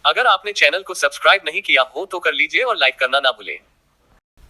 अगर आपने चैनल को सब्सक्राइब नहीं किया हो तो कर लीजिए और लाइक करना ना भूलें।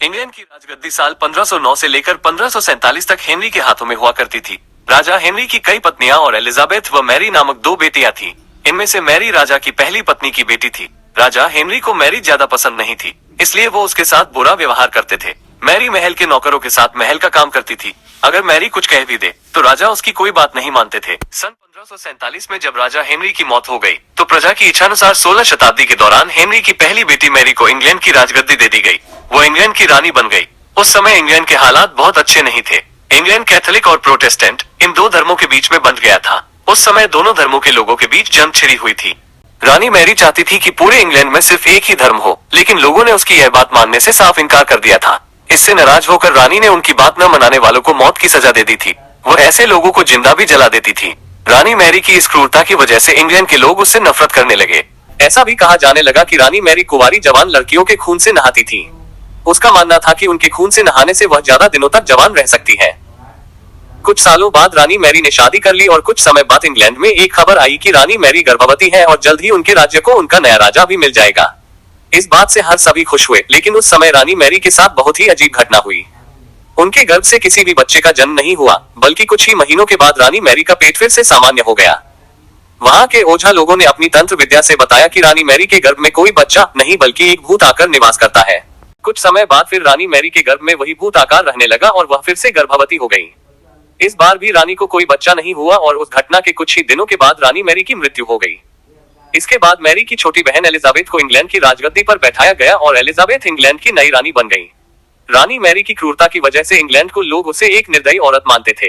इंग्लैंड की राजगद्दी साल 1509 से लेकर 1547 तक हेनरी के हाथों में हुआ करती थी। राजा हेनरी की कई पत्नियां और एलिजाबेथ व मैरी नामक 2 बेटियां थीं। इनमें से मैरी राजा की पहली पत्नी की बेटी थी। राजा हेनरी को मैरी ज्यादा पसंद नहीं थी, इसलिए वो उसके साथ बुरा व्यवहार करते थे। मैरी महल के नौकरों के साथ महल का काम करती थी। अगर मैरी कुछ कह भी दे तो राजा उसकी कोई बात नहीं मानते थे। सन 1547 में जब राजा हेनरी की मौत हो गई तो प्रजा की इच्छानुसार 16 शताब्दी के दौरान हेनरी की पहली बेटी मैरी को इंग्लैंड की राजगद्दी दे दी गई। वो इंग्लैंड की रानी बन गई। उस समय इंग्लैंड के हालात बहुत अच्छे नहीं थे। इंग्लैंड कैथोलिक और प्रोटेस्टेंट इन 2 धर्मों के बीच में बंट गया था। उस समय दोनों धर्मों के लोगों के बीच जंग छिड़ी हुई थी। रानी मैरी चाहती थी कि पूरे इंग्लैंड में सिर्फ एक ही धर्म हो, लेकिन लोगों ने उसकी यह बात मानने से साफ इनकार कर दिया था। इससे नाराज होकर रानी ने उनकी बात न मनाने वालों को मौत की सजा दे दी थी। वो ऐसे लोगों को जिंदा भी जला देती थी। रानी मैरी की इस क्रूरता की वजह से इंग्लैंड के लोग उससे नफरत करने लगे। ऐसा भी कहा जाने लगा कि रानी मैरी कुंवारी जवान लड़कियों के खून से नहाती थी। उसका मानना था कि उनके खून से नहाने से वह ज्यादा दिनों तक जवान रह सकती है। कुछ सालों बाद रानी मैरी ने शादी कर ली और कुछ समय बाद इंग्लैंड में एक खबर आई कि रानी मैरी गर्भवती है और जल्द ही उनके राज्य को उनका नया राजा भी मिल जाएगा। इस बात से हर सभी खुश हुए, लेकिन उस समय रानी मैरी के साथ बहुत ही अजीब घटना हुई। उनके गर्भ से किसी भी बच्चे का जन्म नहीं हुआ, बल्कि कुछ ही महीनों के बाद रानी मैरी का पेट फिर से सामान्य हो गया। वहां के ओझा लोगों ने अपनी तंत्र विद्या से बताया कि रानी मैरी के गर्भ में कोई बच्चा नहीं बल्कि एक भूत आकर निवास करता है। कुछ समय बाद फिर रानी मैरी के गर्भ में वही भूत आकार रहने लगा और वह फिर से गर्भवती हो गई। इस बार भी रानी को कोई बच्चा नहीं हुआ और उस घटना के कुछ ही दिनों के बाद रानी मैरी की मृत्यु हो गई। इसके बाद मैरी की छोटी बहन एलिजाबेथ को इंग्लैंड की राजगद्दी पर बैठाया गया और एलिजाबेथ इंग्लैंड की नई रानी बन गई। रानी मैरी की क्रूरता की वजह से इंग्लैंड को लोग उसे एक निर्दयी औरत मानते थे।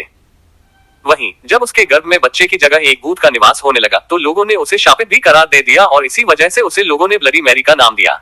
वहीं जब उसके गर्भ में बच्चे की जगह एक भूत का निवास होने लगा तो लोगों ने उसे शापित भी करार दे दिया और इसी वजह से उसे लोगों ने ब्लडी मैरी का नाम दिया।